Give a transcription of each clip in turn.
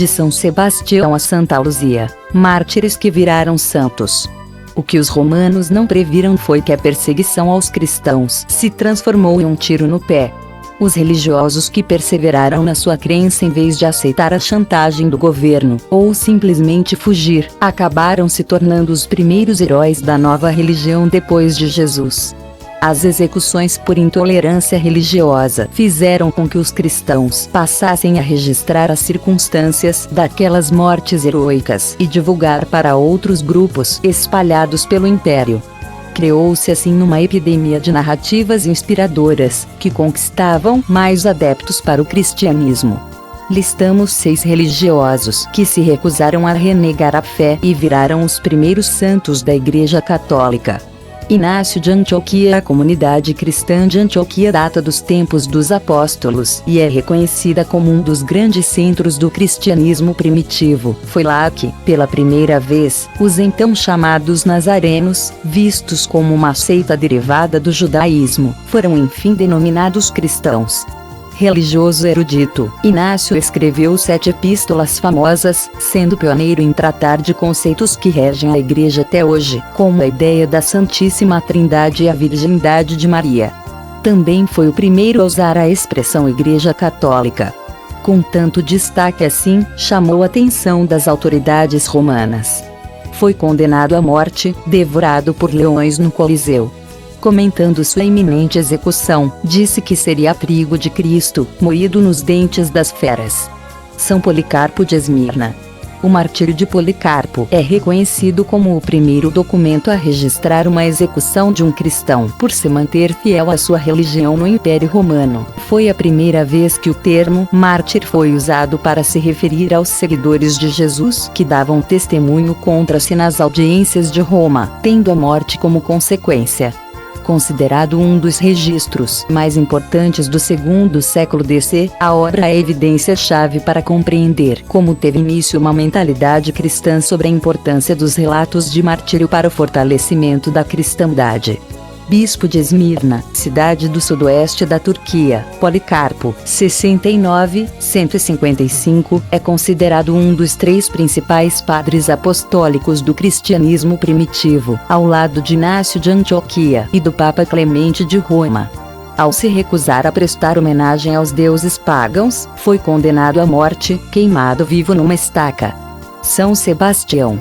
de São Sebastião a Santa Luzia, mártires que viraram santos. O que os romanos não previram foi que a perseguição aos cristãos se transformou em um tiro no pé. Os religiosos que perseveraram na sua crença em vez de aceitar a chantagem do governo, ou simplesmente fugir, acabaram se tornando os primeiros heróis da nova religião depois de Jesus. As execuções por intolerância religiosa fizeram com que os cristãos passassem a registrar as circunstâncias daquelas mortes heroicas e divulgar para outros grupos espalhados pelo império. Criou-se assim uma epidemia de narrativas inspiradoras, que conquistavam mais adeptos para o cristianismo. Listamos 6 religiosos que se recusaram a renegar a fé e viraram os primeiros santos da Igreja Católica. Inácio de Antioquia. A comunidade cristã de Antioquia data dos tempos dos apóstolos e é reconhecida como um dos grandes centros do cristianismo primitivo. Foi lá que, pela primeira vez, os então chamados nazarenos, vistos como uma seita derivada do judaísmo, foram enfim denominados cristãos. Religioso erudito, Inácio escreveu 7 epístolas famosas, sendo pioneiro em tratar de conceitos que regem a Igreja até hoje, como a ideia da Santíssima Trindade e a virgindade de Maria. Também foi o primeiro a usar a expressão Igreja Católica. Com tanto destaque assim, chamou a atenção das autoridades romanas. Foi condenado à morte, devorado por leões no Coliseu. Comentando sua iminente execução, disse que seria abrigo de Cristo, moído nos dentes das feras. São Policarpo de Esmirna. O martírio de Policarpo é reconhecido como o primeiro documento a registrar uma execução de um cristão por se manter fiel à sua religião no Império Romano. Foi a primeira vez que o termo mártir foi usado para se referir aos seguidores de Jesus que davam testemunho contra-se nas audiências de Roma, tendo a morte como consequência. Considerado um dos registros mais importantes do segundo século DC, a obra é evidência-chave para compreender como teve início uma mentalidade cristã sobre a importância dos relatos de martírio para o fortalecimento da cristandade. Bispo de Esmirna, cidade do sudoeste da Turquia, Policarpo, 69-155, é considerado um dos 3 principais padres apostólicos do cristianismo primitivo, ao lado de Inácio de Antioquia e do Papa Clemente de Roma. Ao se recusar a prestar homenagem aos deuses pagãos, foi condenado à morte, queimado vivo numa estaca. São Sebastião.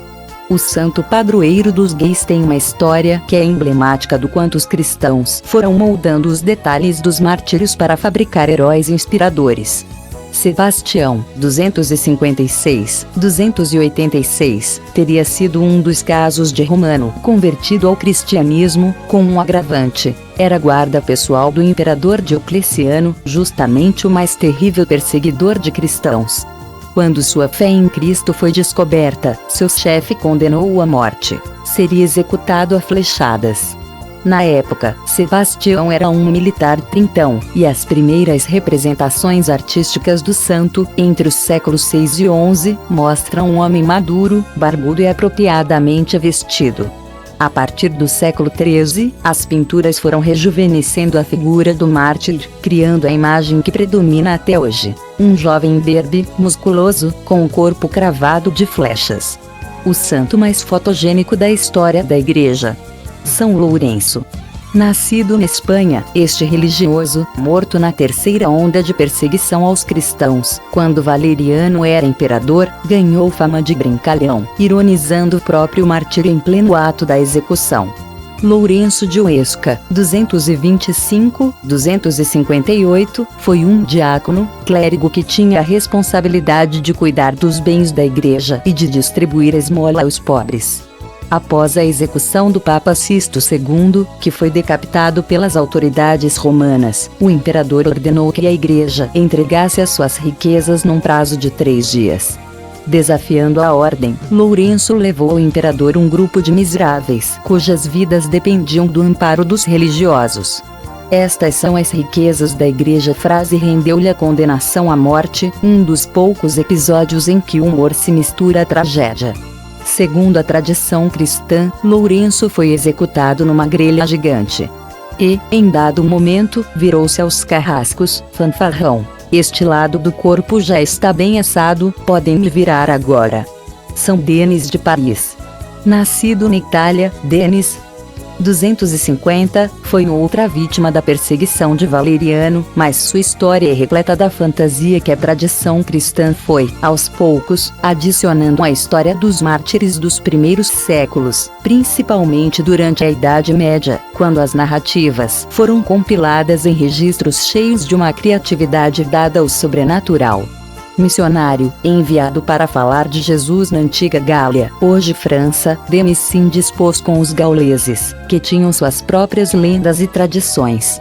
O santo padroeiro dos gays tem uma história que é emblemática do quanto os cristãos foram moldando os detalhes dos martírios para fabricar heróis inspiradores. Sebastião, 256-286, teria sido um dos casos de romano convertido ao cristianismo, com um agravante: era guarda pessoal do imperador Diocleciano, justamente o mais terrível perseguidor de cristãos. Quando sua fé em Cristo foi descoberta, seu chefe condenou-o à morte. Seria executado a flechadas. Na época, Sebastião era um militar trintão, e as primeiras representações artísticas do santo, entre os séculos 6 e 11, mostram um homem maduro, barbudo e apropriadamente vestido. A partir do século XIII, as pinturas foram rejuvenescendo a figura do mártir, criando a imagem que predomina até hoje: um jovem imberbe, musculoso, com o corpo cravado de flechas. O santo mais fotogênico da história da Igreja. São Lourenço. Nascido na Espanha, este religioso, morto na terceira onda de perseguição aos cristãos, quando Valeriano era imperador, ganhou fama de brincalhão, ironizando o próprio martírio em pleno ato da execução. Lourenço de Huesca, 225-258, foi um diácono, clérigo que tinha a responsabilidade de cuidar dos bens da igreja e de distribuir esmola aos pobres. Após a execução do Papa Sisto II, que foi decapitado pelas autoridades romanas, o imperador ordenou que a igreja entregasse as suas riquezas num prazo de 3 dias. Desafiando a ordem, Lourenço levou ao imperador um grupo de miseráveis, cujas vidas dependiam do amparo dos religiosos. Estas são as riquezas da igreja. Frase rendeu-lhe a condenação à morte, um dos poucos episódios em que o humor se mistura à tragédia. Segundo a tradição cristã, Lourenço foi executado numa grelha gigante. E, em dado momento, virou-se aos carrascos: fanfarrão, este lado do corpo já está bem assado, podem me virar agora. São Denis de Paris. Nascido na Itália, Denis 250, foi outra vítima da perseguição de Valeriano, mas sua história é repleta da fantasia que a tradição cristã foi, aos poucos, adicionando à história dos mártires dos primeiros séculos, principalmente durante a Idade Média, quando as narrativas foram compiladas em registros cheios de uma criatividade dada ao sobrenatural. Missionário, enviado para falar de Jesus na antiga Gália, hoje França, Denis se indispôs com os gauleses, que tinham suas próprias lendas e tradições.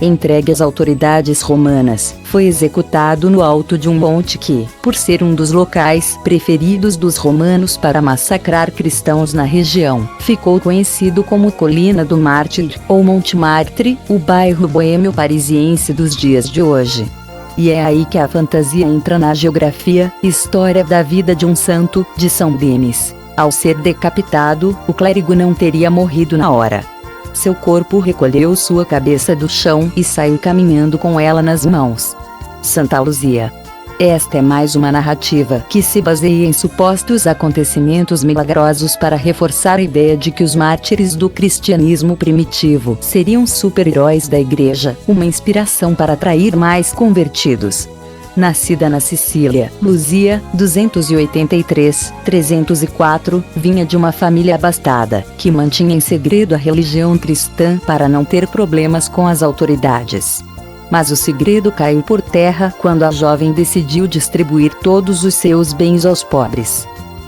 Entregue às autoridades romanas, foi executado no alto de um monte que, por ser um dos locais preferidos dos romanos para massacrar cristãos na região, ficou conhecido como Colina do Mártir, ou Monte Martre, o bairro boêmio parisiense dos dias de hoje. E é aí que a fantasia entra na geografia. História da vida de um santo, de São Denis. Ao ser decapitado, o clérigo não teria morrido na hora. Seu corpo recolheu sua cabeça do chão e saiu caminhando com ela nas mãos. Santa Luzia. Esta é mais uma narrativa que se baseia em supostos acontecimentos milagrosos para reforçar a ideia de que os mártires do cristianismo primitivo seriam super-heróis da igreja, uma inspiração para atrair mais convertidos. Nascida na Sicília, Luzia, 283-304, vinha de uma família abastada, que mantinha em segredo a religião cristã para não ter problemas com as autoridades. Mas o segredo caiu por terra quando a jovem decidiu distribuir todos os seus bens aos pobres.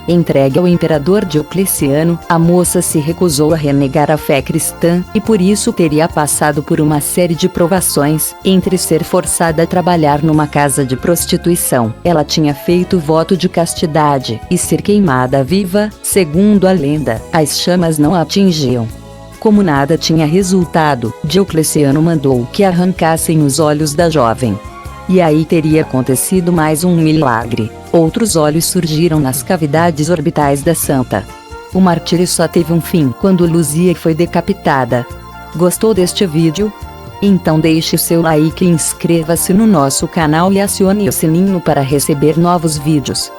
Entregue ao imperador Diocleciano, a moça se recusou a renegar a fé cristã, e por isso teria passado por uma série de provações, entre ser forçada a trabalhar numa casa de prostituição, ela tinha feito voto de castidade, e ser queimada viva. Segundo a lenda, as chamas não a atingiam. Como nada tinha resultado, Diocleciano mandou que arrancassem os olhos da jovem. E aí teria acontecido mais um milagre: outros olhos surgiram nas cavidades orbitais da santa. O martírio só teve um fim quando Luzia foi decapitada. Gostou deste vídeo? Então deixe o seu like e inscreva-se no nosso canal e acione o sininho para receber novos vídeos.